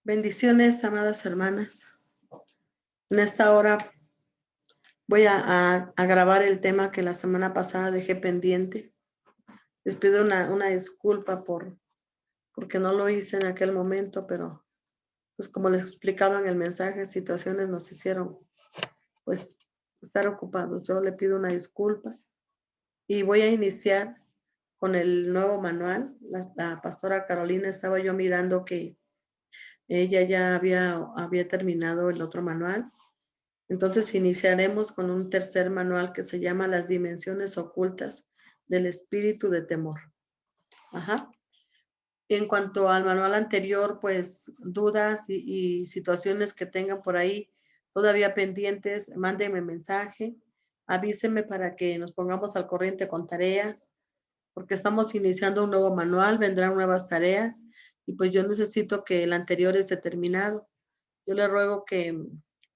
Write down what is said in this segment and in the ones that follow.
Bendiciones, amadas hermanas. En esta hora voy a grabar el tema que la semana pasada dejé pendiente. Les pido una disculpa porque no lo hice en aquel momento, pero pues como les explicaba en el mensaje, situaciones nos hicieron pues estar ocupados. Yo le pido una disculpa y voy a iniciar con el nuevo manual. La pastora Carolina estaba yo mirando que ella ya había terminado el otro manual. Entonces iniciaremos con un tercer manual que se llama Las dimensiones ocultas del espíritu de temor. Ajá. En cuanto al manual anterior, pues dudas y situaciones que tengan por ahí todavía pendientes, mándenme mensaje, avísenme para que nos pongamos al corriente con tareas, porque estamos iniciando un nuevo manual, vendrán nuevas tareas y pues yo necesito que el anterior esté terminado. Yo le ruego que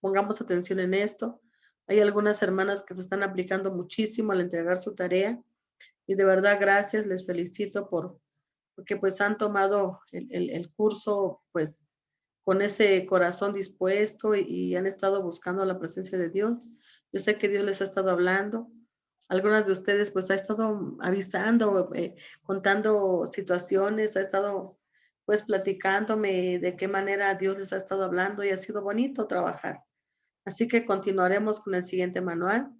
pongamos atención en esto. Hay algunas hermanas que se están aplicando muchísimo al entregar su tarea y de verdad gracias, les felicito porque pues han tomado el curso pues con ese corazón dispuesto y han estado buscando la presencia de Dios. Yo sé que Dios les ha estado hablando. Algunas de ustedes pues ha estado avisando, contando situaciones, ha estado pues platicándome de qué manera Dios les ha estado hablando y ha sido bonito trabajar. Así que continuaremos con el siguiente manual,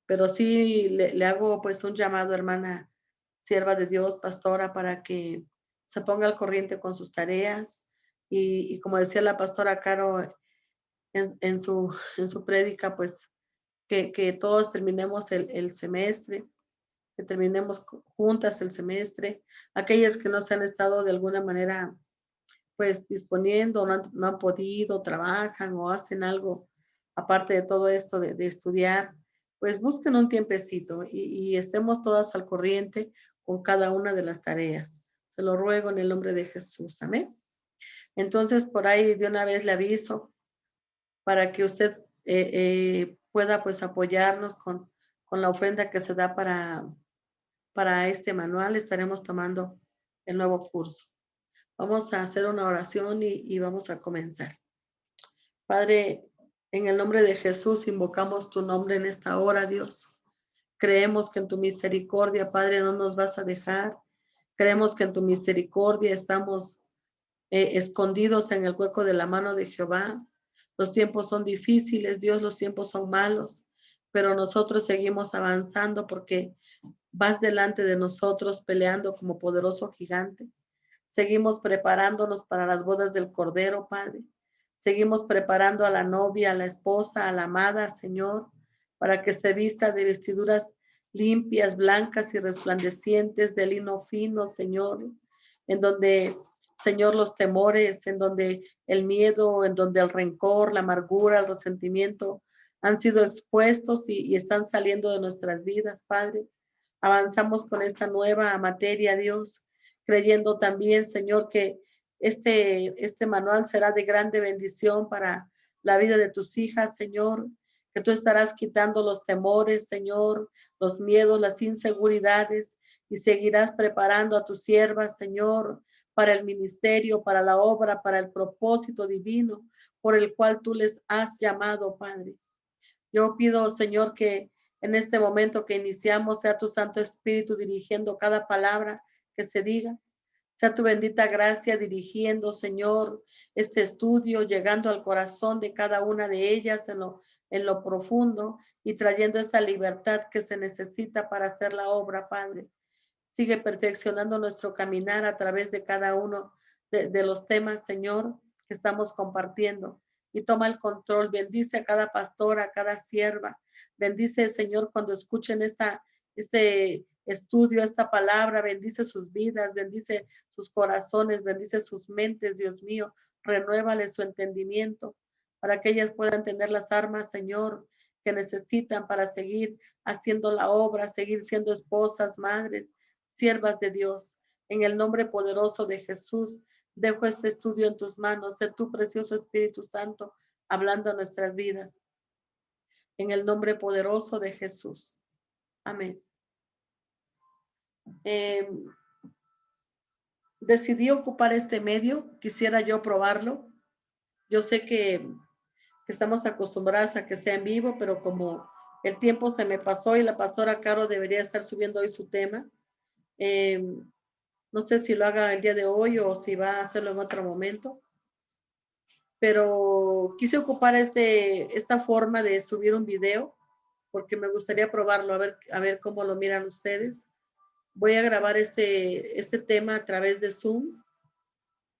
pero sí le hago pues un llamado, hermana, sierva de Dios, pastora, para que se ponga al corriente con sus tareas y como decía la pastora Caro en su prédica, pues que todos terminemos el semestre, que terminemos juntas el semestre. Aquellas que no se han estado de alguna manera pues disponiendo, no han podido, trabajan o hacen algo aparte de todo esto de estudiar, pues busquen un tiempecito y estemos todas al corriente con cada una de las tareas. Se lo ruego en el nombre de Jesús. Amén. Entonces, por ahí de una vez le aviso para que usted pueda pues apoyarnos con la ofrenda que se da para este manual. Estaremos tomando el nuevo curso. Vamos a hacer una oración y vamos a comenzar. Padre, en el nombre de Jesús invocamos tu nombre en esta hora, Dios. Creemos que en tu misericordia, Padre, no nos vas a dejar. Creemos que en tu misericordia estamos escondidos en el hueco de la mano de Jehová. Los tiempos son difíciles, Dios, los tiempos son malos, pero nosotros seguimos avanzando porque vas delante de nosotros peleando como poderoso gigante. Seguimos preparándonos para las bodas del Cordero, Padre. Seguimos preparando a la novia, a la esposa, a la amada, Señor, para que se vista de vestiduras limpias, blancas y resplandecientes de lino fino, Señor, en donde, Señor, los temores, en donde el miedo, en donde el rencor, la amargura, el resentimiento han sido expuestos y están saliendo de nuestras vidas, Padre. Avanzamos con esta nueva materia, Dios, creyendo también, Señor, que este manual será de grande bendición para la vida de tus hijas, Señor, que tú estarás quitando los temores, Señor, los miedos, las inseguridades y seguirás preparando a tus siervas, Señor, para el ministerio, para la obra, para el propósito divino por el cual tú les has llamado, Padre. Yo pido, Señor, que en este momento que iniciamos sea tu Santo Espíritu dirigiendo cada palabra que se diga. Sea tu bendita gracia dirigiendo, Señor, este estudio, llegando al corazón de cada una de ellas en lo profundo y trayendo esa libertad que se necesita para hacer la obra, Padre. Sigue perfeccionando nuestro caminar a través de cada uno de los temas, Señor, que estamos compartiendo. Y toma el control, bendice a cada pastora, a cada sierva. Bendice, Señor, cuando escuchen este estudio, esta palabra, bendice sus vidas, bendice sus corazones, bendice sus mentes, Dios mío. Renuévale su entendimiento para que ellas puedan tener las armas, Señor, que necesitan para seguir haciendo la obra, seguir siendo esposas, madres, siervas de Dios. En el nombre poderoso de Jesús, dejo este estudio en tus manos. Sé tu precioso Espíritu Santo hablando a nuestras vidas. En el nombre poderoso de Jesús. Amén. decidí ocupar este medio, quisiera yo probarlo. Yo sé que estamos acostumbradas a que sea en vivo, pero como el tiempo se me pasó y la pastora Caro debería estar subiendo hoy su tema, eh, no sé si lo haga el día de hoy o si va a hacerlo en otro momento, pero quise ocupar esta forma de subir un video porque me gustaría probarlo, a ver cómo lo miran ustedes. Voy a grabar este tema a través de Zoom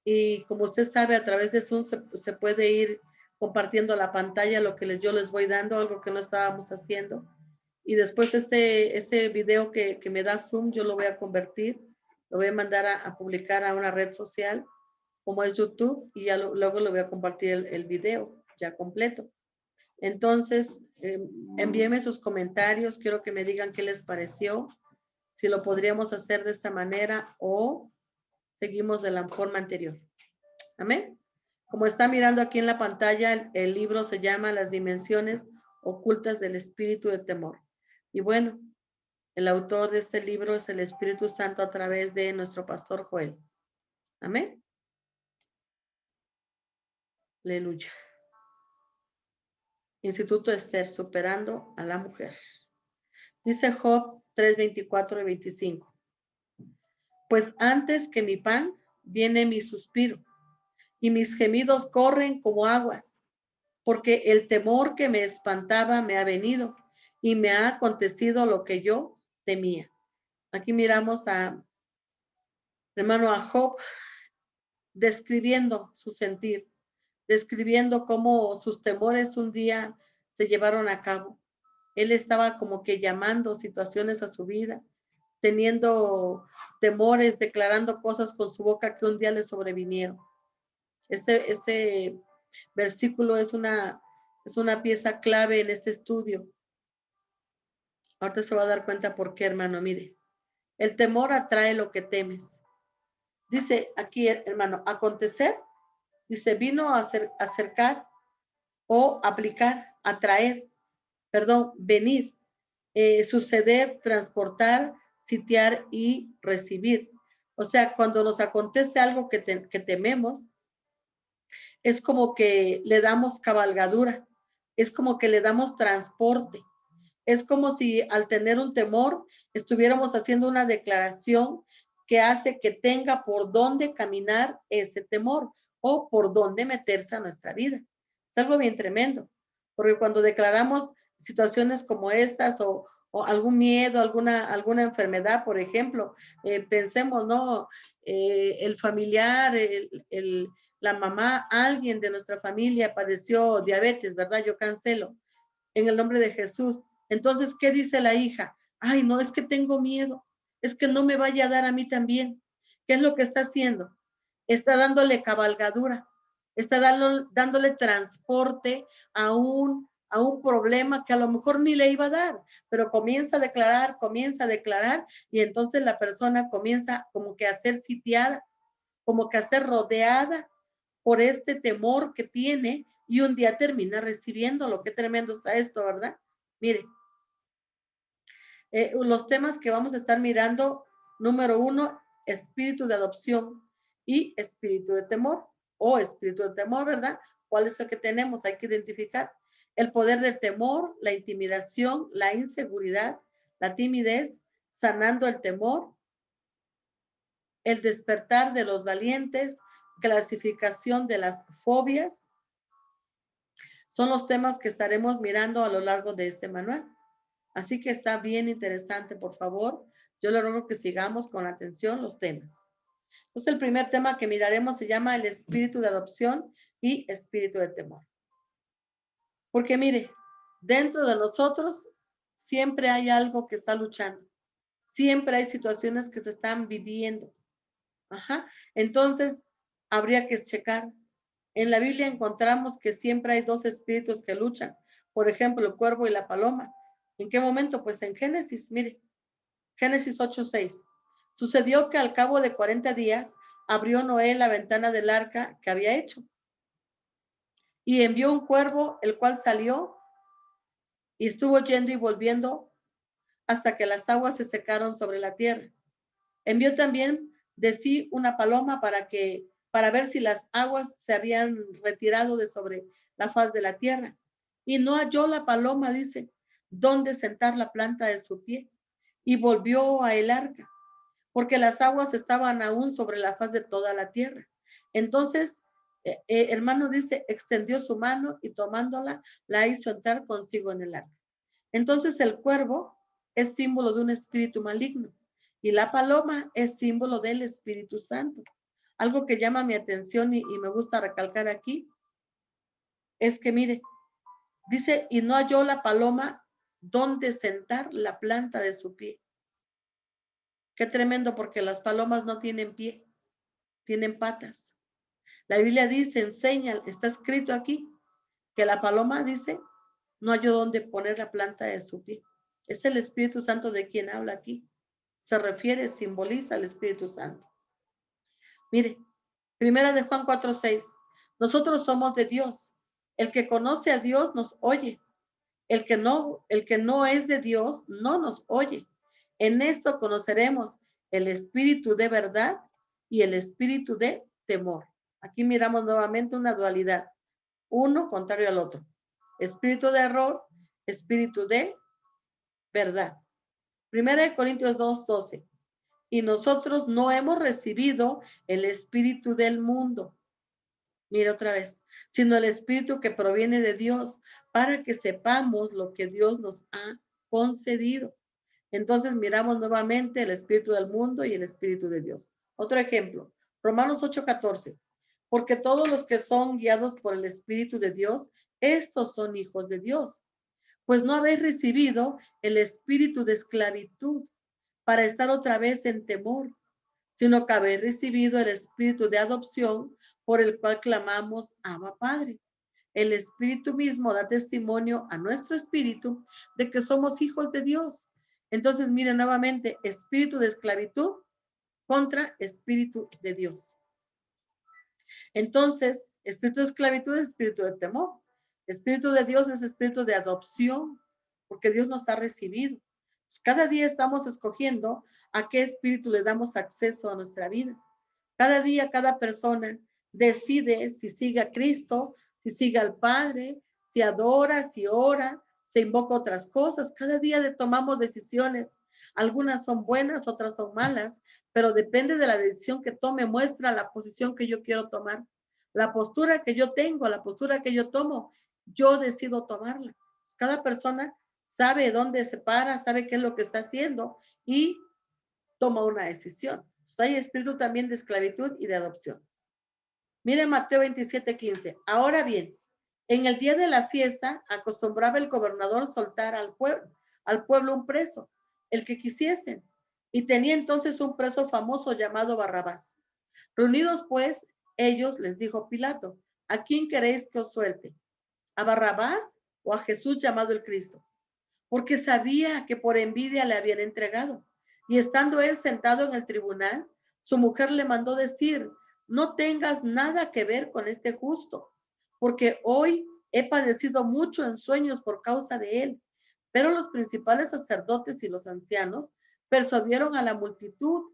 y como usted sabe, a través de Zoom se puede ir compartiendo la pantalla, lo que yo les voy dando, algo que no estábamos haciendo. Y después este video que me da Zoom, yo lo voy a convertir, lo voy a mandar a publicar a una red social, como es YouTube, y ya luego lo voy a compartir el video ya completo. Entonces, envíenme sus comentarios, quiero que me digan qué les pareció, si lo podríamos hacer de esta manera o seguimos de la forma anterior. Amén. Como está mirando aquí en la pantalla, el libro se llama Las dimensiones ocultas del espíritu de temor. Y bueno, el autor de este libro es el Espíritu Santo a través de nuestro pastor Joel. Amén. Aleluya. Instituto Esther, superando a la mujer. Dice Job 3, 24 y 25. Pues antes que mi pan viene mi suspiro, y mis gemidos corren como aguas, porque el temor que me espantaba me ha venido, y me ha acontecido lo que yo temía. Aquí miramos hermano, a Job describiendo su sentir, describiendo cómo sus temores un día se llevaron a cabo. Él estaba como que llamando situaciones a su vida, teniendo temores, declarando cosas con su boca que un día le sobrevinieron. Este versículo es una pieza clave en este estudio. Ahorita se va a dar cuenta por qué, hermano. Mire, el temor atrae lo que temes. Dice aquí, hermano, acontecer, dice, vino a acercar o aplicar, atraer, perdón, venir, suceder, transportar, sitiar y recibir. O sea, cuando nos acontece algo que tememos, es como que le damos cabalgadura, es como que le damos transporte. Es como si al tener un temor estuviéramos haciendo una declaración que hace que tenga por dónde caminar ese temor o por dónde meterse a nuestra vida. Es algo bien tremendo, porque cuando declaramos situaciones como estas o algún miedo, alguna enfermedad, por ejemplo, pensemos, ¿no? El familiar, la mamá, alguien de nuestra familia padeció diabetes, ¿verdad? Yo cancelo en el nombre de Jesús. Entonces, ¿qué dice la hija? Ay, no, es que tengo miedo, es que no me vaya a dar a mí también. ¿Qué es lo que está haciendo? Está dándole cabalgadura, está dándole transporte a un problema que a lo mejor ni le iba a dar, pero comienza a declarar, y entonces la persona comienza como que a ser sitiada, como que a ser rodeada por este temor que tiene y un día termina recibiéndolo. Qué tremendo está esto, ¿verdad? Mire, los temas que vamos a estar mirando, número 1, espíritu de adopción y espíritu de temor o espíritu de temor, ¿verdad? ¿Cuál es el que tenemos? Hay que identificar el poder del temor, la intimidación, la inseguridad, la timidez, sanando el temor, el despertar de los valientes, clasificación de las fobias. Son los temas que estaremos mirando a lo largo de este manual. Así que está bien interesante, por favor. Yo le ruego que sigamos con atención los temas. Entonces, el primer tema que miraremos se llama el espíritu de adopción y espíritu de temor. Porque mire, dentro de nosotros siempre hay algo que está luchando. Siempre hay situaciones que se están viviendo. Ajá. Entonces, habría que checar. En la Biblia encontramos que siempre hay dos espíritus que luchan. Por ejemplo, el cuervo y la paloma. ¿En qué momento? Pues en Génesis, mire, Génesis 8:6. Sucedió que al cabo de 40 días abrió Noé la ventana del arca que había hecho y envió un cuervo, el cual salió y estuvo yendo y volviendo hasta que las aguas se secaron sobre la tierra. Envió también de sí una paloma para ver si las aguas se habían retirado de sobre la faz de la tierra. Y no halló la paloma, dice, dónde sentar la planta de su pie. Y volvió a el arca, porque las aguas estaban aún sobre la faz de toda la tierra. Entonces, hermano dice, extendió su mano y tomándola, la hizo entrar consigo en el arca. Entonces el cuervo es símbolo de un espíritu maligno y la paloma es símbolo del Espíritu Santo. Algo que llama mi atención y me gusta recalcar aquí es que, mire, dice, y no halló la paloma donde sentar la planta de su pie. Qué tremendo, porque las palomas no tienen pie, tienen patas. La Biblia dice, enseña, está escrito aquí, que la paloma dice, no halló donde poner la planta de su pie. Es el Espíritu Santo de quien habla aquí. Se refiere, simboliza al Espíritu Santo. Mire, primera de Juan 4:6. Nosotros somos de Dios. El que conoce a Dios nos oye. El que no es de Dios no nos oye. En esto conoceremos el espíritu de verdad y el espíritu de temor. Aquí miramos nuevamente una dualidad, uno contrario al otro. Espíritu de error, espíritu de verdad. Primera de Corintios 2:12. Y nosotros no hemos recibido el espíritu del mundo. Mira otra vez, sino el espíritu que proviene de Dios, para que sepamos lo que Dios nos ha concedido. Entonces miramos nuevamente el espíritu del mundo y el espíritu de Dios. Otro ejemplo, Romanos 8:14. Porque todos los que son guiados por el espíritu de Dios, estos son hijos de Dios. Pues no habéis recibido el espíritu de esclavitud para estar otra vez en temor, sino que habéis recibido el espíritu de adopción por el cual clamamos, Abba Padre. El espíritu mismo da testimonio a nuestro espíritu de que somos hijos de Dios. Entonces, miren nuevamente, espíritu de esclavitud contra espíritu de Dios. Entonces, espíritu de esclavitud es espíritu de temor. Espíritu de Dios es espíritu de adopción, porque Dios nos ha recibido. Cada día estamos escogiendo a qué espíritu le damos acceso a nuestra vida. Cada día, cada persona decide si sigue a Cristo, si sigue al Padre, si adora, si ora, se invoca otras cosas. Cada día tomamos decisiones. Algunas son buenas, otras son malas, pero depende de la decisión que tome, muestra la posición que yo quiero tomar. La postura que yo tengo, la postura que yo tomo, yo decido tomarla. Cada persona sabe dónde se para, sabe qué es lo que está haciendo y toma una decisión. Entonces, hay espíritu también de esclavitud y de adopción. Miren Mateo 27:15. Ahora bien, en el día de la fiesta acostumbraba el gobernador soltar al pueblo un preso, el que quisiesen, y tenía entonces un preso famoso llamado Barrabás. Reunidos pues ellos, les dijo Pilato, ¿a quién queréis que os suelte? ¿A Barrabás o a Jesús llamado el Cristo? Porque sabía que por envidia le habían entregado. Y estando él sentado en el tribunal, su mujer le mandó decir, no tengas nada que ver con este justo, porque hoy he padecido mucho en sueños por causa de él. Pero los principales sacerdotes y los ancianos persuadieron a la multitud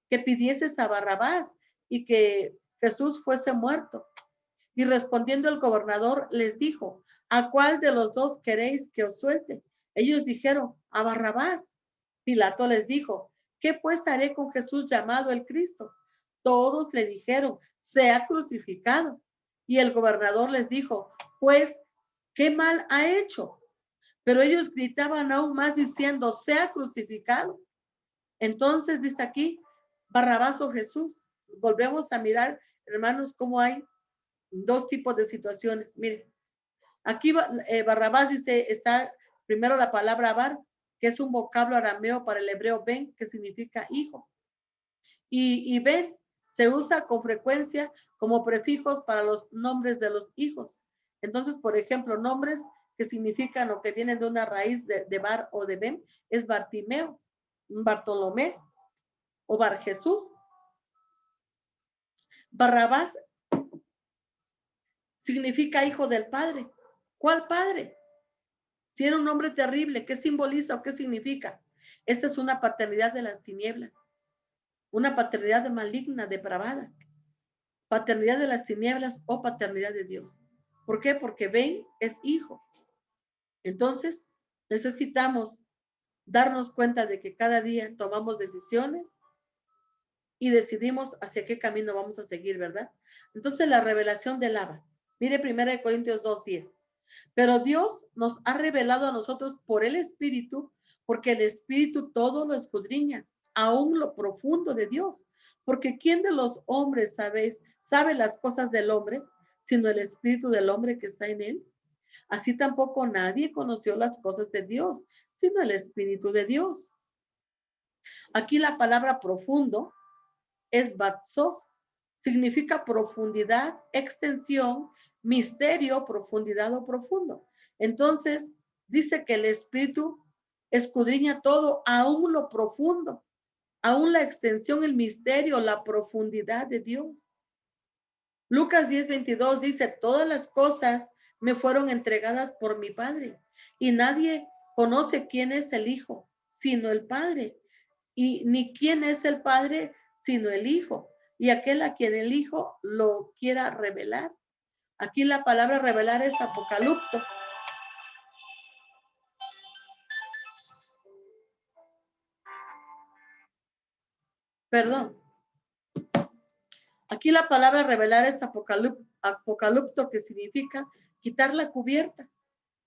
que pidiese a Barrabás y que Jesús fuese muerto. Y respondiendo el gobernador les dijo, ¿a cuál de los dos queréis que os suelte? Ellos dijeron, a Barrabás. Pilato les dijo, ¿qué pues haré con Jesús llamado el Cristo? Todos le dijeron, sea crucificado. Y el gobernador les dijo, pues, ¿qué mal ha hecho? Pero ellos gritaban aún más diciendo, sea crucificado. Entonces dice aquí, Barrabás o Jesús. Volvemos a mirar, hermanos, cómo hay dos tipos de situaciones. Miren, aquí Barrabás dice, está primero la palabra bar, que es un vocablo arameo para el hebreo ben, que significa hijo. Y ben se usa con frecuencia como prefijos para los nombres de los hijos. Entonces, por ejemplo, nombres que significan o que vienen de una raíz de bar o de ben, es Bartimeo, Bartolomé o Bar Jesús. Barrabás significa hijo del Padre. ¿Cuál Padre? Si era un nombre terrible, ¿qué simboliza o qué significa? Esta es una paternidad de las tinieblas. una paternidad maligna, depravada, paternidad de las tinieblas o paternidad de Dios. ¿Por qué? Porque Ben es hijo. Entonces, necesitamos darnos cuenta de que cada día tomamos decisiones y decidimos hacia qué camino vamos a seguir, ¿verdad? Entonces, la revelación del Abba. Mire 1 Corintios 2:10. Pero Dios nos ha revelado a nosotros por el Espíritu, porque el Espíritu todo lo escudriña, aún lo profundo de Dios. Porque ¿quién de los hombres sabe las cosas del hombre, sino el Espíritu del hombre que está en él? Así tampoco nadie conoció las cosas de Dios, sino el Espíritu de Dios. Aquí la palabra profundo es batsos, significa profundidad, extensión, misterio, profundidad o profundo. Entonces, dice que el Espíritu escudriña todo, aún lo profundo, aún la extensión, el misterio, la profundidad de Dios. Lucas 10:22 dice, todas las cosas me fueron entregadas por mi Padre, y nadie conoce quién es el Hijo, sino el Padre, y ni quién es el Padre, sino el Hijo, y aquel a quien el Hijo lo quiera revelar. Aquí la palabra revelar es apocalipto. Perdón. Aquí la palabra revelar es apocalipto, que significa quitar la cubierta.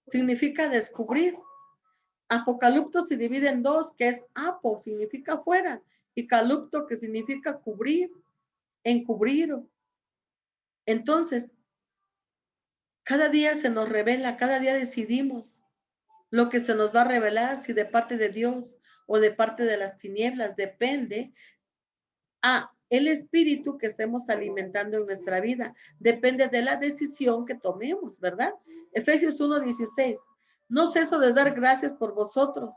Significa descubrir. Apocalipto se divide en dos, que es apo, significa fuera, y calupto, que significa cubrir, encubrir. Entonces, cada día se nos revela, cada día decidimos lo que se nos va a revelar, si de parte de Dios o de parte de las tinieblas, depende a el espíritu que estemos alimentando en nuestra vida, depende de la decisión que tomemos, ¿verdad? Efesios 1:16, no ceso de dar gracias por vosotros,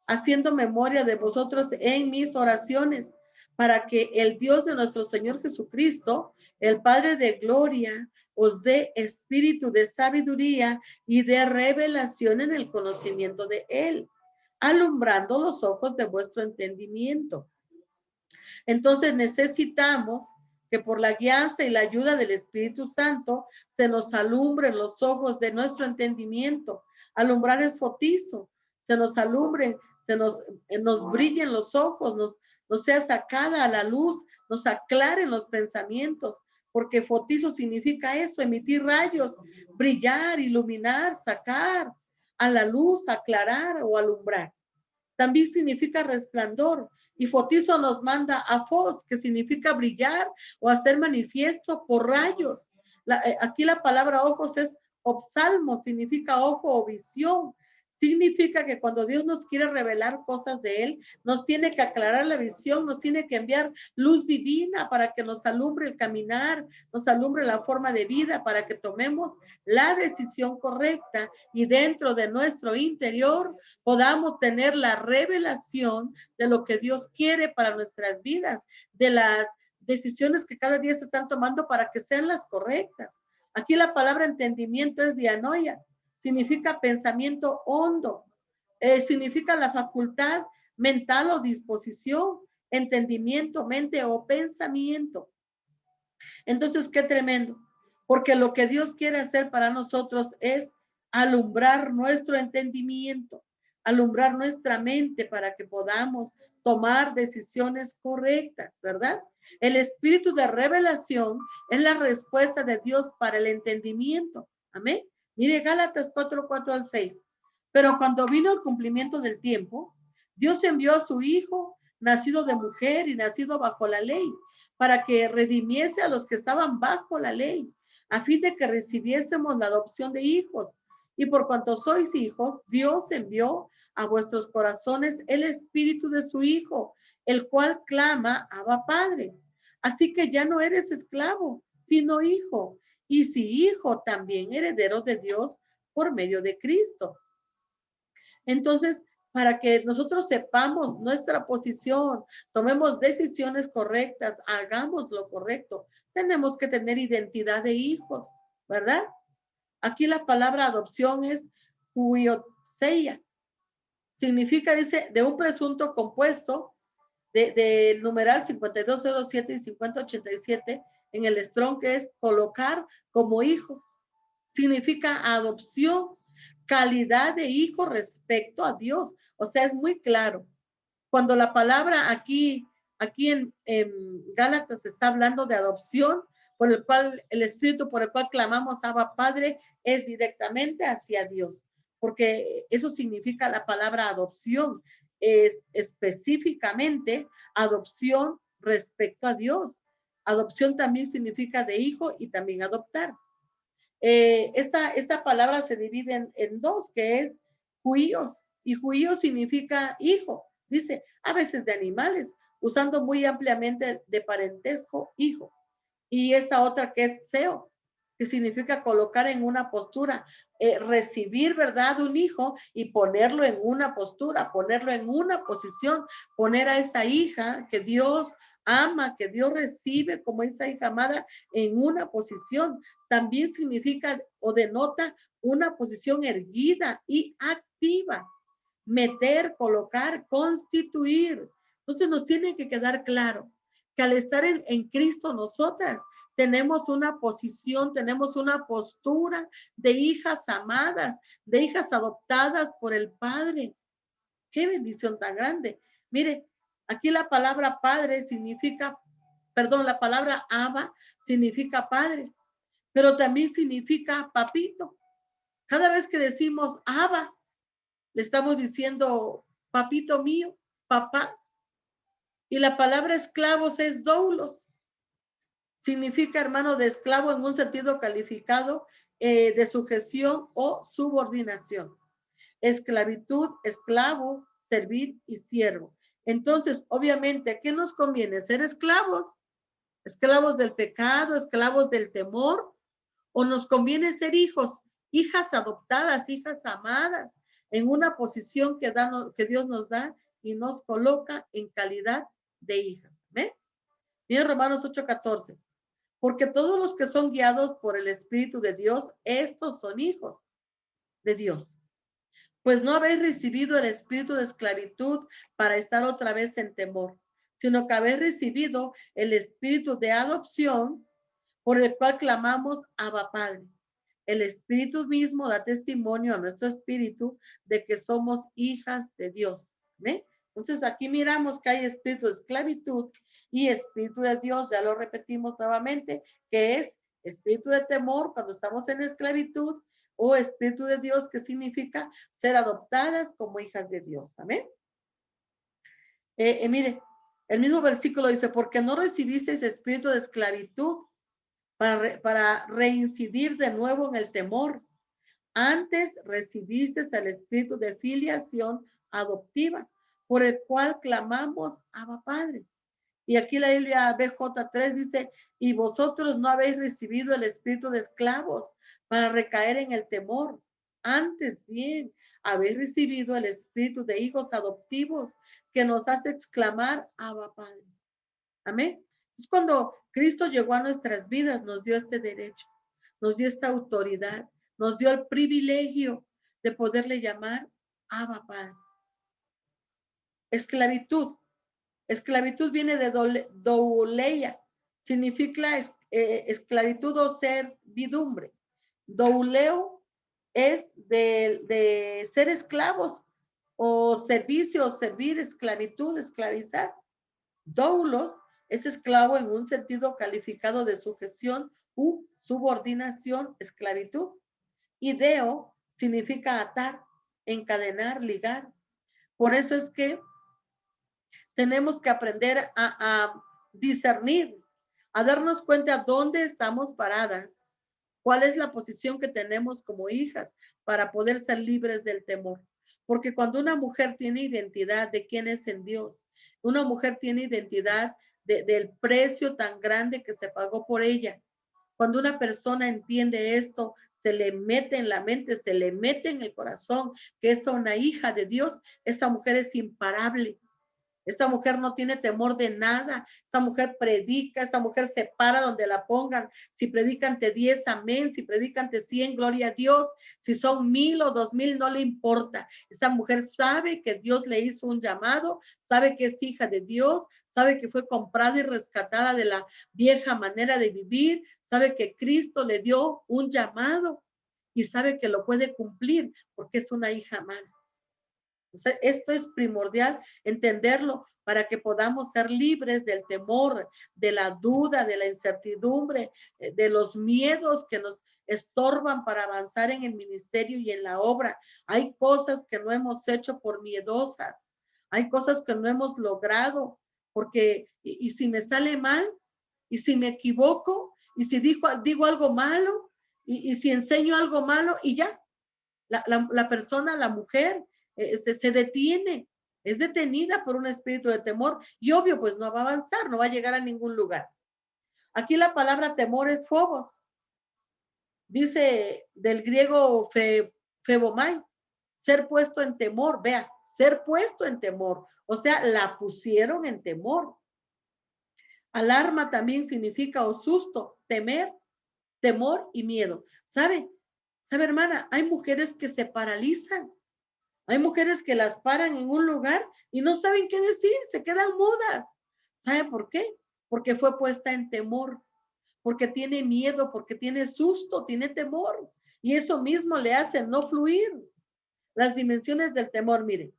haciendo memoria de vosotros en mis oraciones, para que el Dios de nuestro Señor Jesucristo, el Padre de gloria, os dé espíritu de sabiduría y de revelación en el conocimiento de Él, alumbrando los ojos de vuestro entendimiento. Entonces necesitamos que por la guianza y la ayuda del Espíritu Santo se nos alumbren los ojos de nuestro entendimiento. Alumbrar es fotizo, se nos alumbren, nos brillen los ojos, nos sea sacada a la luz, nos aclaren los pensamientos, porque fotizo significa eso, emitir rayos, brillar, iluminar, sacar a la luz, aclarar o alumbrar. También significa resplandor, y fotizo nos manda a fos, que significa brillar o hacer manifiesto por rayos. Aquí la palabra ojos es opsalmo, significa ojo o visión. Significa que cuando Dios nos quiere revelar cosas de Él, nos tiene que aclarar la visión, nos tiene que enviar luz divina para que nos alumbre el caminar, nos alumbre la forma de vida, para que tomemos la decisión correcta y dentro de nuestro interior podamos tener la revelación de lo que Dios quiere para nuestras vidas, de las decisiones que cada día se están tomando para que sean las correctas. Aquí la palabra entendimiento es dianoia, significa pensamiento hondo, significa la facultad mental o disposición, entendimiento, mente o pensamiento. Entonces, qué tremendo, porque lo que Dios quiere hacer para nosotros es alumbrar nuestro entendimiento, alumbrar nuestra mente para que podamos tomar decisiones correctas, ¿verdad? El espíritu de revelación es la respuesta de Dios para el entendimiento. Amén. Mire Gálatas 4:4-6. Pero cuando vino el cumplimiento del tiempo, Dios envió a su Hijo, nacido de mujer y nacido bajo la ley, para que redimiese a los que estaban bajo la ley, a fin de que recibiésemos la adopción de hijos. Y por cuanto sois hijos, Dios envió a vuestros corazones el espíritu de su Hijo, el cual clama, Abba Padre. Así que ya no eres esclavo, sino hijo. Y si hijo, también heredero de Dios por medio de Cristo. Entonces, para que nosotros sepamos nuestra posición, tomemos decisiones correctas, hagamos lo correcto, tenemos que tener identidad de hijos, ¿verdad? Aquí la palabra adopción es huioseia. Significa, dice, de un presunto compuesto del numeral 5207 y 5087 en el Strong, que es colocar como hijo. Significa adopción, calidad de hijo respecto a Dios. O sea, es muy claro. Cuando la palabra aquí en Gálatas está hablando de adopción, por el cual el espíritu por el cual clamamos Abba Padre es directamente hacia Dios, porque eso significa la palabra adopción, es específicamente adopción respecto a Dios. Adopción también significa de hijo y también adoptar. Esta palabra se divide en dos, que es juíos, y juíos significa hijo, dice, a veces de animales, usando muy ampliamente de parentesco, hijo. Y esta otra que es seo, que significa colocar en una postura, recibir, ¿verdad?, un hijo y ponerlo en una postura, ponerlo en una posición, poner a esa hija que Dios ama, que Dios recibe como esa hija amada en una posición. También significa o denota una posición erguida y activa. Meter, colocar, constituir. Entonces nos tiene que quedar claro que al estar en Cristo nosotras tenemos una posición, tenemos una postura de hijas amadas, de hijas adoptadas por el Padre. Qué bendición tan grande. Mire, aquí la palabra padre significa, perdón, la palabra Abba significa padre, pero también significa papito. Cada vez que decimos Abba, le estamos diciendo papito mío, papá. Y la palabra esclavos es doulos. Significa hermano de esclavo en un sentido calificado de sujeción o subordinación. Esclavitud, esclavo, servir y siervo. Entonces, obviamente, ¿qué nos conviene? Ser esclavos, esclavos del pecado, esclavos del temor, o nos conviene ser hijos, hijas adoptadas, hijas amadas, en una posición que Dios nos da y nos coloca en calidad de hijas. ¿Ve? Miren Romanos 8:14. Porque todos los que son guiados por el Espíritu de Dios, estos son hijos de Dios. Pues no habéis recibido el espíritu de esclavitud para estar otra vez en temor, sino que habéis recibido el espíritu de adopción por el cual clamamos Abba Padre. El espíritu mismo da testimonio a nuestro espíritu de que somos hijas de Dios. ¿Ve? Entonces aquí miramos que hay espíritu de esclavitud y espíritu de Dios, ya lo repetimos nuevamente, que es espíritu de temor cuando estamos en esclavitud, o espíritu de Dios, que significa ser adoptadas como hijas de Dios. ¿Amén? Mire, el mismo versículo dice, porque no recibisteis espíritu de esclavitud para reincidir de nuevo en el temor. Antes recibisteis el espíritu de filiación adoptiva, por el cual clamamos Abba Padre. Y aquí la Biblia BJ3 dice, y vosotros no habéis recibido el espíritu de esclavos para recaer en el temor. Antes bien, habéis recibido el espíritu de hijos adoptivos que nos hace exclamar Abba Padre. Amén. Es cuando Cristo llegó a nuestras vidas, nos dio este derecho, nos dio esta autoridad, nos dio el privilegio de poderle llamar Abba Padre. Esclavitud. Esclavitud viene de douleia, significa esclavitud o servidumbre. Douleo es de ser esclavos o servicio o servir, esclavitud, esclavizar. Doulos es esclavo en un sentido calificado de sujeción u subordinación, esclavitud. Y deo significa atar, encadenar, ligar. Por eso es que tenemos que aprender a discernir, a darnos cuenta dónde estamos paradas, cuál es la posición que tenemos como hijas para poder ser libres del temor. Porque cuando una mujer tiene identidad de quién es en Dios, una mujer tiene identidad del precio tan grande que se pagó por ella. Cuando una persona entiende esto, se le mete en la mente, se le mete en el corazón que es una hija de Dios, esa mujer es imparable. Esa mujer no tiene temor de nada. Esa mujer predica, esa mujer se para donde la pongan. Si predican ante 10, amén. Si predican ante 100, gloria a Dios. Si son 1000 o 2000, no le importa. Esa mujer sabe que Dios le hizo un llamado, sabe que es hija de Dios, sabe que fue comprada y rescatada de la vieja manera de vivir, sabe que Cristo le dio un llamado y sabe que lo puede cumplir porque es una hija amada. O sea, esto es primordial entenderlo para que podamos ser libres del temor, de la duda, de la incertidumbre, de los miedos que nos estorban para avanzar en el ministerio y en la obra. Hay cosas que no hemos hecho por miedosas. Hay cosas que no hemos logrado porque, y si me sale mal, y si me equivoco, y si digo algo malo, y si enseño algo malo, y ya, la persona, la mujer, se detiene, es detenida por un espíritu de temor y obvio, pues no va a avanzar, no va a llegar a ningún lugar. Aquí la palabra temor es phobos. Dice del griego febomai, ser puesto en temor, vea, ser puesto en temor, o sea, la pusieron en temor. Alarma también significa o susto, temer, temor y miedo. ¿Sabe? ¿Sabe, hermana? Hay mujeres que se paralizan. Hay mujeres que las paran en un lugar y no saben qué decir, se quedan mudas. ¿Sabe por qué? Porque fue puesta en temor, porque tiene miedo, porque tiene susto, tiene temor. Y eso mismo le hace no fluir. Las dimensiones del temor, miren,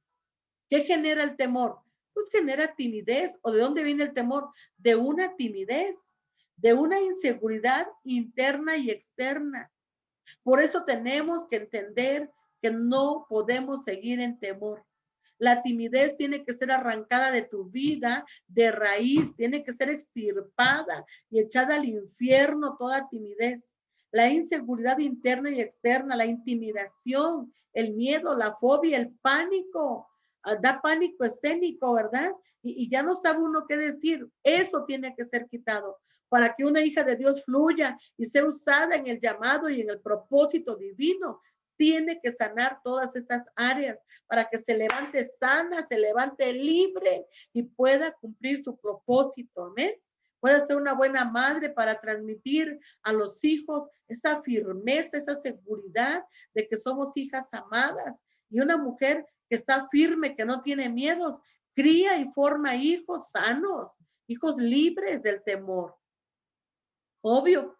¿qué genera el temor? Pues genera timidez. ¿O de dónde viene el temor? De una timidez, de una inseguridad interna y externa. Por eso tenemos que entender que no podemos seguir en temor. La timidez tiene que ser arrancada de tu vida de raíz, tiene que ser extirpada y echada al infierno toda timidez. La inseguridad interna y externa, la intimidación, el miedo, la fobia, el pánico, da pánico escénico, ¿verdad? Y ya no sabe uno qué decir. Eso tiene que ser quitado para que una hija de Dios fluya y sea usada en el llamado y en el propósito divino. Tiene que sanar todas estas áreas para que se levante sana, se levante libre y pueda cumplir su propósito. Amén. Puede ser una buena madre para transmitir a los hijos esa firmeza, esa seguridad de que somos hijas amadas. Y una mujer que está firme, que no tiene miedos, cría y forma hijos sanos, hijos libres del temor. Obvio,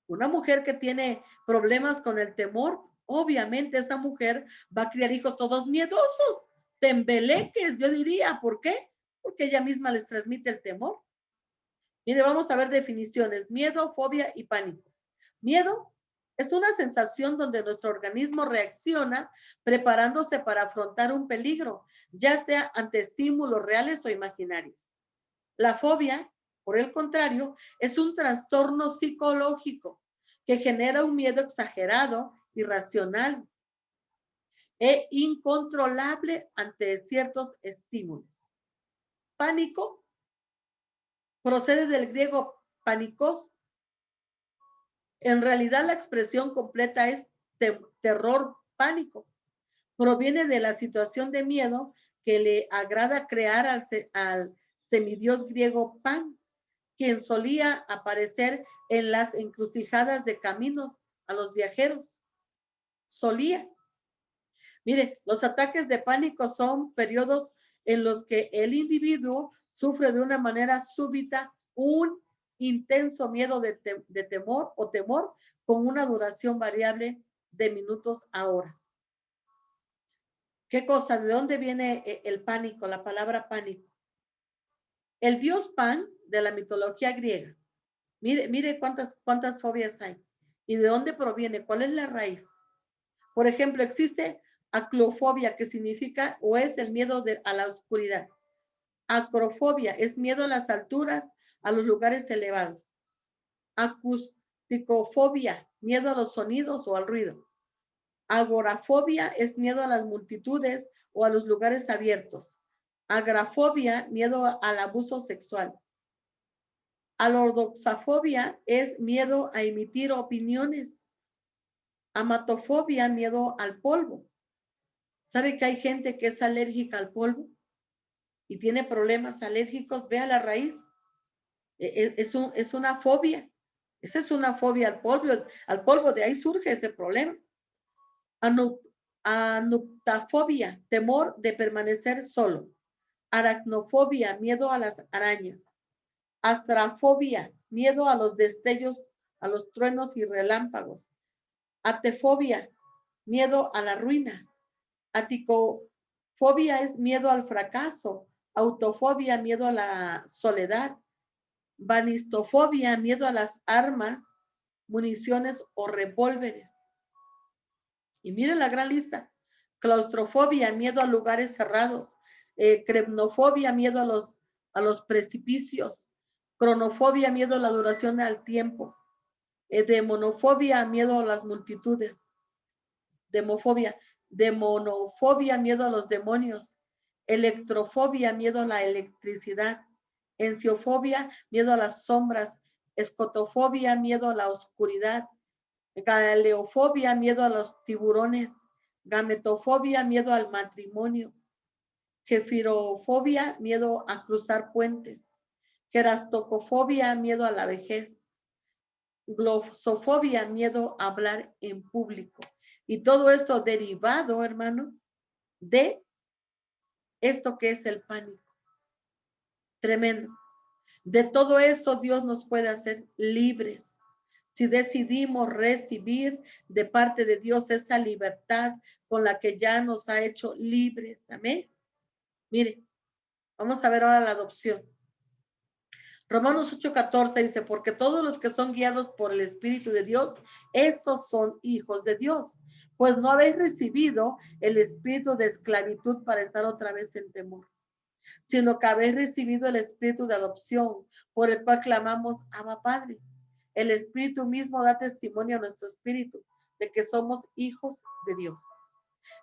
una mujer que tiene problemas con el temor, obviamente esa mujer va a criar hijos todos miedosos, tembeleques, yo diría. ¿Por qué? Porque ella misma les transmite el temor. Mire, vamos a ver definiciones: miedo, fobia y pánico. Miedo es una sensación donde nuestro organismo reacciona preparándose para afrontar un peligro, ya sea ante estímulos reales o imaginarios. La fobia, por el contrario, es un trastorno psicológico que genera un miedo exagerado, irracional e incontrolable ante ciertos estímulos. Pánico procede del griego pánicos. En realidad la expresión completa es terror, pánico. Proviene de la situación de miedo que le agrada crear al semidios griego Pan, quien solía aparecer en las encrucijadas de caminos a los viajeros. Solía. Mire, los ataques de pánico son periodos en los que el individuo sufre de una manera súbita un intenso miedo de temor o temor con una duración variable de minutos a horas. ¿Qué cosa? ¿De dónde viene el pánico? La palabra pánico. El dios Pan de la mitología griega. Mire cuántas fobias hay. ¿Y de dónde proviene? ¿Cuál es la raíz? Por ejemplo, existe aclofobia, que significa o es el miedo a la oscuridad. Acrofobia es miedo a las alturas, a los lugares elevados. Acusticofobia, miedo a los sonidos o al ruido. Agorafobia es miedo a las multitudes o a los lugares abiertos. Agrafobia, miedo al abuso sexual. Alordoxafobia es miedo a emitir opiniones. Amatofobia, miedo al polvo. ¿Sabe que hay gente que es alérgica al polvo? y tiene problemas alérgicos, ve a la raíz. Es una fobia. Esa es una fobia al polvo, de ahí surge ese problema. Anuptafobia, temor de permanecer solo. Aracnofobia, miedo a las arañas. Astrafobia, miedo a los destellos, a los truenos y relámpagos. Atefobia, miedo a la ruina. Aticofobia es miedo al fracaso. Autofobia, miedo a la soledad. Banistofobia, miedo a las armas, municiones o revólveres. Y miren la gran lista. Claustrofobia, miedo a lugares cerrados. Cremnofobia, miedo a los precipicios. Cronofobia, miedo a la duración del tiempo. Demonofobia, miedo a las multitudes. Demonofobia, miedo a los demonios. Electrofobia, miedo a la electricidad. Enciofobia, miedo a las sombras. Escotofobia, miedo a la oscuridad. Galeofobia, miedo a los tiburones. Gametofobia, miedo al matrimonio. Jefirofobia, miedo a cruzar puentes. Gerastocofobia, miedo a la vejez. Glosofobia, miedo a hablar en público. Y todo esto derivado, hermano, de esto que es el pánico. Tremendo. De todo esto Dios nos puede hacer libres. Si decidimos recibir de parte de Dios esa libertad con la que ya nos ha hecho libres. Amén. Mire, vamos a ver ahora la adopción. Romanos 8:14 dice, porque todos los que son guiados por el Espíritu de Dios, estos son hijos de Dios. Pues no habéis recibido el espíritu de esclavitud para estar otra vez en temor, sino que habéis recibido el espíritu de adopción, por el cual clamamos, Abba Padre. El Espíritu mismo da testimonio a nuestro espíritu de que somos hijos de Dios.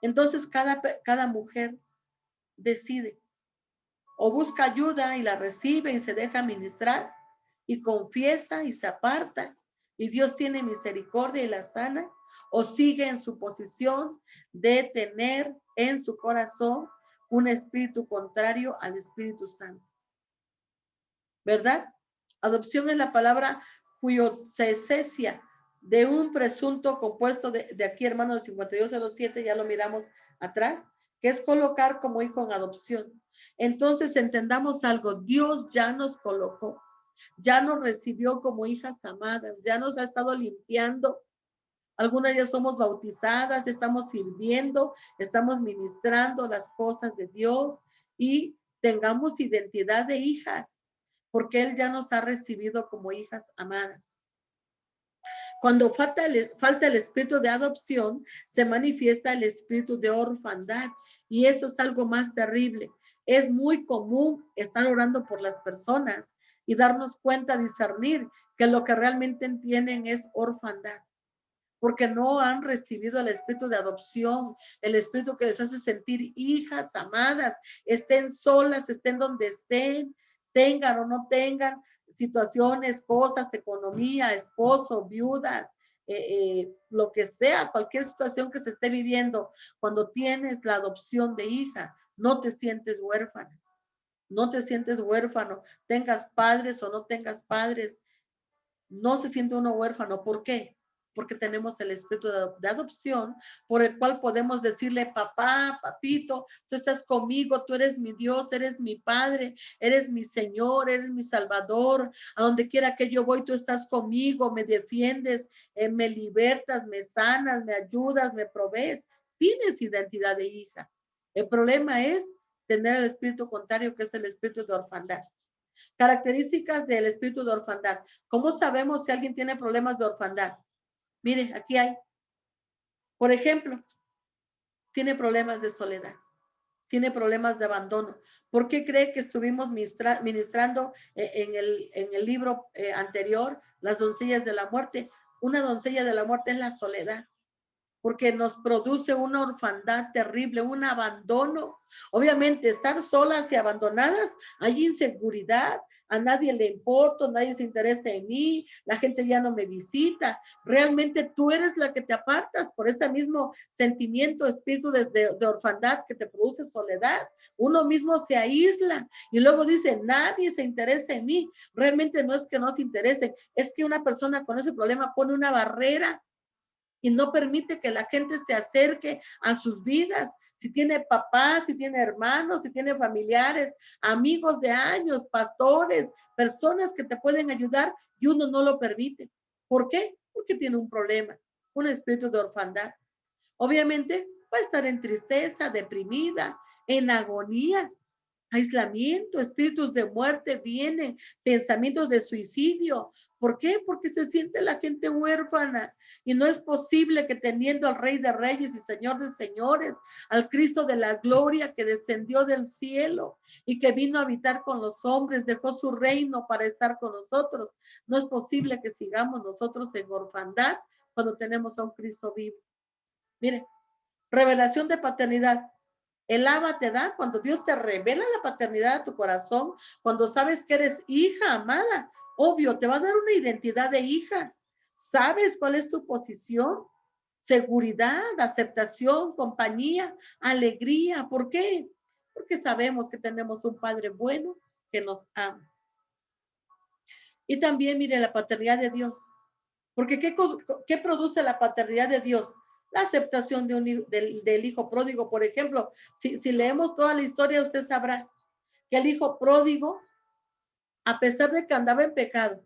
Entonces cada mujer decide o busca ayuda y la recibe y se deja ministrar y confiesa y se aparta y Dios tiene misericordia y la sana, o sigue en su posición de tener en su corazón un espíritu contrario al Espíritu Santo. ¿Verdad? Adopción es la palabra huiocesesia, de un presunto compuesto de aquí, hermanos, 5207, ya lo miramos atrás, que es colocar como hijo en adopción. Entonces entendamos algo, Dios ya nos colocó, ya nos recibió como hijas amadas, ya nos ha estado limpiando. Algunas ya somos bautizadas, ya estamos sirviendo, estamos ministrando las cosas de Dios y tengamos identidad de hijas, porque Él ya nos ha recibido como hijas amadas. Cuando falta el espíritu de adopción, se manifiesta el espíritu de orfandad, y esto es algo más terrible. Es muy común estar orando por las personas y darnos cuenta, discernir que lo que realmente tienen es orfandad, porque no han recibido el espíritu de adopción, el espíritu que les hace sentir hijas amadas, estén solas, estén donde estén, tengan o no tengan situaciones, cosas, economía, esposo, viudas, lo que sea, cualquier situación que se esté viviendo. Cuando tienes la adopción de hija, no te sientes huérfana, no te sientes huérfano, tengas padres o no tengas padres, no se siente uno huérfano. ¿Por qué? Porque tenemos el espíritu de adopción, por el cual podemos decirle, papá, papito, tú estás conmigo, tú eres mi Dios, eres mi Padre, eres mi Señor, eres mi Salvador. A donde quiera que yo voy, tú estás conmigo, me defiendes, me libertas, me sanas, me ayudas, me provees. Tienes identidad de hija. El problema es tener el espíritu contrario, que es el espíritu de orfandad. Características del espíritu de orfandad. ¿Cómo sabemos si alguien tiene problemas de orfandad? Mire, aquí hay. Por ejemplo, tiene problemas de soledad, tiene problemas de abandono. ¿Por qué cree que estuvimos ministrando en el libro anterior, Las doncellas de la muerte? Una doncella de la muerte es la soledad. porque nos produce una orfandad terrible, un abandono. Obviamente, estar solas y abandonadas, hay inseguridad, a nadie le importa, nadie se interesa en mí, la gente ya no me visita. Realmente tú eres la que te apartas por ese mismo sentimiento, espíritu de orfandad que te produce soledad. Uno mismo se aísla y luego dice, nadie se interesa en mí. Realmente no es que no se interese, es que una persona con ese problema pone una barrera y no permite que la gente se acerque a sus vidas. Si tiene papás, si tiene hermanos, si tiene familiares, amigos de años, pastores, personas que te pueden ayudar y uno no lo permite. ¿Por qué? Porque tiene un problema, un espíritu de orfandad. Obviamente va a estar en tristeza, deprimida, en agonía, aislamiento, espíritus de muerte vienen, pensamientos de suicidio. ¿Por qué? Porque se siente la gente huérfana y no es posible que teniendo al Rey de Reyes y Señor de Señores, al Cristo de la gloria que descendió del cielo y que vino a habitar con los hombres, dejó su reino para estar con nosotros. No es posible que sigamos nosotros en orfandad cuando tenemos a un Cristo vivo. Mire, revelación de paternidad. El Abba te da cuando Dios te revela la paternidad a tu corazón, cuando sabes que eres hija amada. Obvio, te va a dar una identidad de hija. ¿Sabes cuál es tu posición? Seguridad, aceptación, compañía, alegría. ¿Por qué? Porque sabemos que tenemos un Padre bueno que nos ama. Y también, mire, la paternidad de Dios. Porque ¿qué produce la paternidad de Dios? La aceptación del hijo pródigo. Por ejemplo, si leemos toda la historia, usted sabrá que el hijo pródigo, a pesar de que andaba en pecado,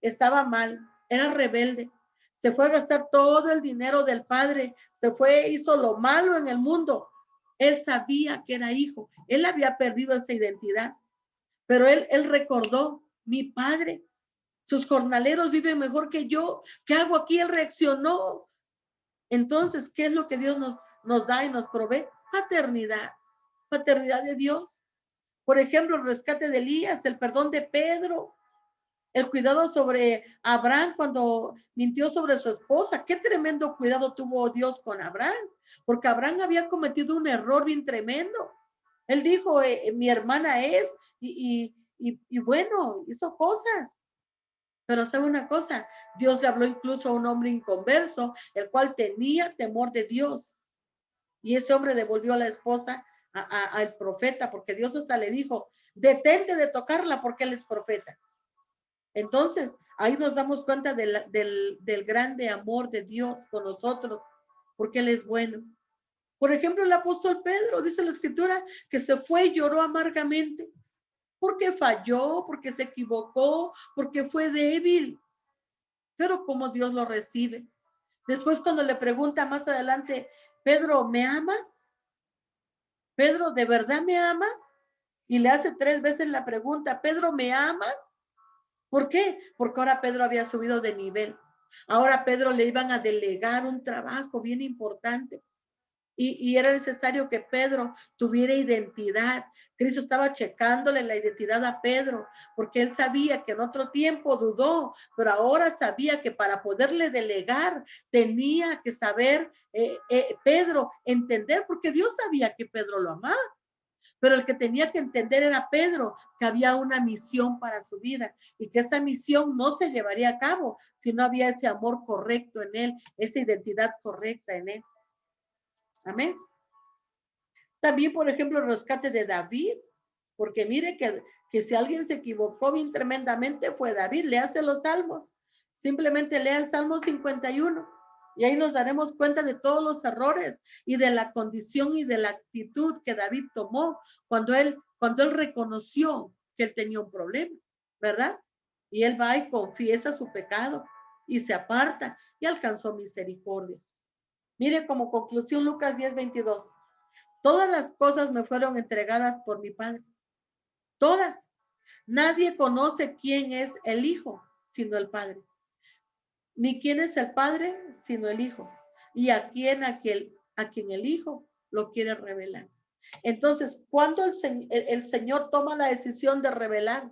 estaba mal, era rebelde, se fue a gastar todo el dinero del padre, se fue, hizo lo malo en el mundo. Él sabía que era hijo, él había perdido esa identidad, pero él recordó, mi padre, sus jornaleros viven mejor que yo, ¿qué hago aquí? Él reaccionó. Entonces, ¿qué es lo que Dios nos da y nos provee? Paternidad, paternidad de Dios. Por ejemplo, el rescate de Elías, el perdón de Pedro, el cuidado sobre Abraham cuando mintió sobre su esposa. Qué tremendo cuidado tuvo Dios con Abraham, porque Abraham había cometido un error bien tremendo. Él dijo, mi hermana es, y bueno, hizo cosas. Pero sabe una cosa, Dios le habló incluso a un hombre inconverso, el cual tenía temor de Dios. Y ese hombre devolvió a la esposa al profeta, porque Dios hasta le dijo, detente de tocarla porque él es profeta. Entonces, ahí nos damos cuenta del grande amor de Dios con nosotros, porque él es bueno. Por ejemplo, el apóstol Pedro, dice la escritura, que se fue y lloró amargamente, porque falló, porque se equivocó, porque fue débil. Pero como Dios lo recibe. Después cuando le pregunta más adelante, Pedro, ¿me amas? Pedro, ¿de verdad me amas? Y le hace 3 veces la pregunta, Pedro, ¿me amas? ¿Por qué? Porque ahora Pedro había subido de nivel. Ahora a Pedro le iban a delegar un trabajo bien importante. Y era necesario que Pedro tuviera identidad. Cristo estaba checándole la identidad a Pedro, porque él sabía que en otro tiempo dudó, pero ahora sabía que para poderle delegar tenía que saber Pedro entender, porque Dios sabía que Pedro lo amaba. Pero el que tenía que entender era Pedro, que había una misión para su vida y que esa misión no se llevaría a cabo si no había ese amor correcto en él, esa identidad correcta en él. Amén. También, por ejemplo, el rescate de David, porque mire que si alguien se equivocó bien tremendamente fue David. Le hace los salmos, simplemente lea el Salmo 51 y ahí nos daremos cuenta de todos los errores y de la condición y de la actitud que David tomó cuando él reconoció que él tenía un problema, ¿verdad? Y él va y confiesa su pecado y se aparta y alcanzó misericordia. Mire como conclusión Lucas 10:22. Todas las cosas me fueron entregadas por mi Padre. Todas. Nadie conoce quién es el Hijo, sino el Padre. Ni quién es el Padre, sino el Hijo. Y a quien el Hijo lo quiere revelar. Entonces, cuando el Señor toma la decisión de revelar,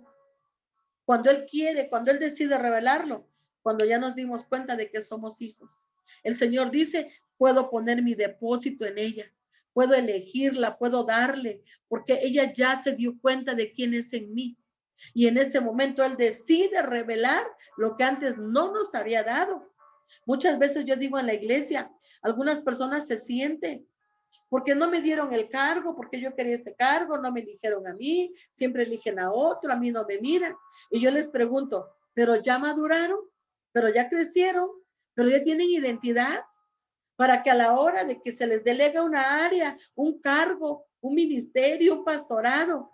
cuando Él quiere, cuando Él decide revelarlo, cuando ya nos dimos cuenta de que somos hijos. El Señor dice, puedo poner mi depósito en ella, puedo elegirla, puedo darle, porque ella ya se dio cuenta de quién es en mí. Y en este momento Él decide revelar lo que antes no nos había dado. Muchas veces yo digo en la iglesia, algunas personas se sienten, porque no me dieron el cargo, porque yo quería este cargo, no me eligieron a mí, siempre eligen a otro, a mí no me miran. Y yo les pregunto, ¿pero ya maduraron? ¿Pero ya crecieron? ¿Pero ya tienen identidad? Para que a la hora de que se les delega una área, un cargo, un ministerio, un pastorado,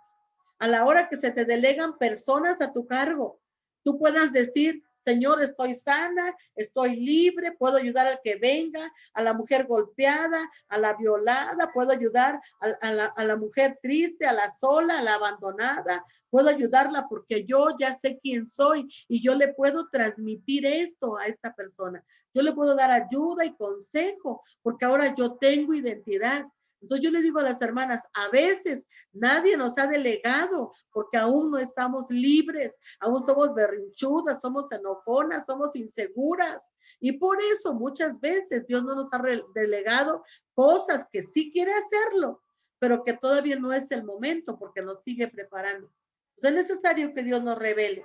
a la hora que se te delegan personas a tu cargo, tú puedas decir, Señor, estoy sana, estoy libre, puedo ayudar al que venga, a la mujer golpeada, a la violada, puedo ayudar a la mujer triste, a la sola, a la abandonada, puedo ayudarla porque yo ya sé quién soy y yo le puedo transmitir esto a esta persona. Yo le puedo dar ayuda y consejo porque ahora yo tengo identidad. Entonces yo le digo a las hermanas, a veces nadie nos ha delegado porque aún no estamos libres, aún somos berrinchudas, somos enojonas, somos inseguras. Y por eso muchas veces Dios no nos ha delegado cosas que sí quiere hacerlo, pero que todavía no es el momento porque nos sigue preparando. Entonces es necesario que Dios nos revele.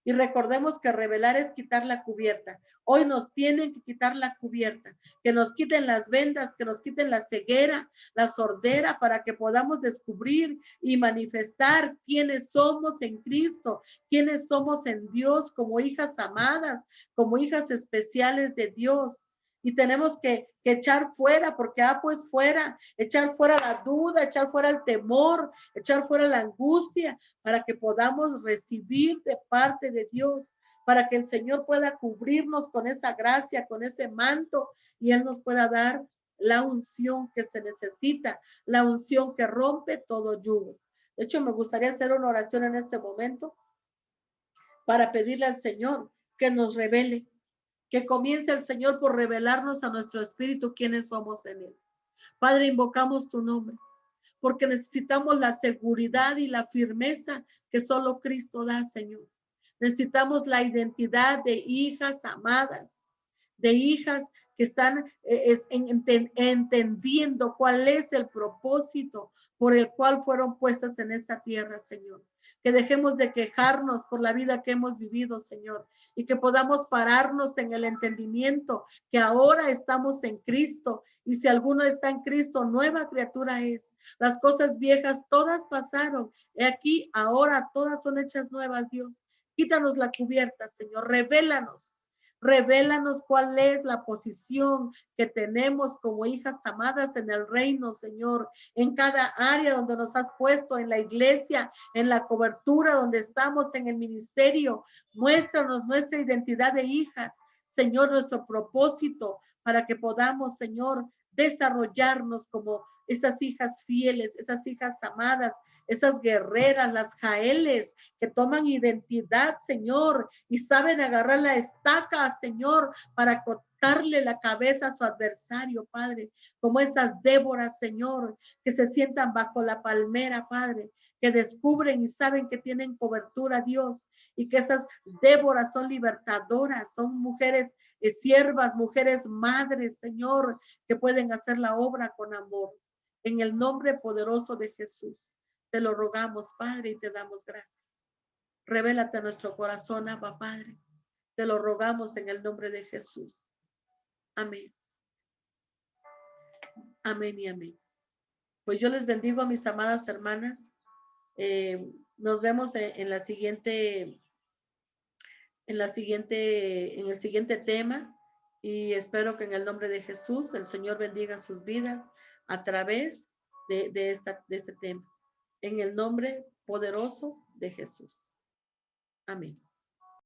Y recordemos que revelar es quitar la cubierta. Hoy nos tienen que quitar la cubierta, que nos quiten las vendas, que nos quiten la ceguera, la sordera, para que podamos descubrir y manifestar quiénes somos en Cristo, quiénes somos en Dios como hijas amadas, como hijas especiales de Dios. Y tenemos que echar fuera, porque pues fuera, echar fuera la duda, echar fuera el temor, echar fuera la angustia, para que podamos recibir de parte de Dios, para que el Señor pueda cubrirnos con esa gracia, con ese manto, y Él nos pueda dar la unción que se necesita, la unción que rompe todo yugo. De hecho, me gustaría hacer una oración en este momento para pedirle al Señor que nos revele, que comience el Señor por revelarnos a nuestro espíritu quiénes somos en Él. Padre, invocamos tu nombre, porque necesitamos la seguridad y la firmeza que solo Cristo da, Señor. Necesitamos la identidad de hijas amadas, de hijas que están entendiendo cuál es el propósito por el cual fueron puestas en esta tierra, Señor. Que dejemos de quejarnos por la vida que hemos vivido, Señor, y que podamos pararnos en el entendimiento que ahora estamos en Cristo, y si alguno está en Cristo, nueva criatura es. Las cosas viejas todas pasaron, y aquí ahora todas son hechas nuevas, Dios. Quítanos la cubierta, Señor, revélanos cuál es la posición que tenemos como hijas amadas en el reino, Señor, en cada área donde nos has puesto, en la iglesia, en la cobertura donde estamos, en el ministerio. Muéstranos nuestra identidad de hijas, Señor, nuestro propósito para que podamos, Señor, desarrollarnos como esas hijas fieles, esas hijas amadas, esas guerreras, las Jaeles, que toman identidad, Señor, y saben agarrar la estaca, Señor, para cortarle la cabeza a su adversario, Padre, como esas Déboras, Señor, que se sientan bajo la palmera, Padre, que descubren y saben que tienen cobertura, Dios, y que esas Déboras son libertadoras, son mujeres siervas, mujeres madres, Señor, que pueden hacer la obra con amor. En el nombre poderoso de Jesús, te lo rogamos, Padre, y te damos gracias. Revélate a nuestro corazón, Abba, Padre. Te lo rogamos en el nombre de Jesús. Amén. Amén y amén. Pues yo les bendigo a mis amadas hermanas. Nos vemos en el siguiente tema, y espero que en el nombre de Jesús el Señor bendiga sus vidas a través de este tema. En el nombre poderoso de Jesús. Amén.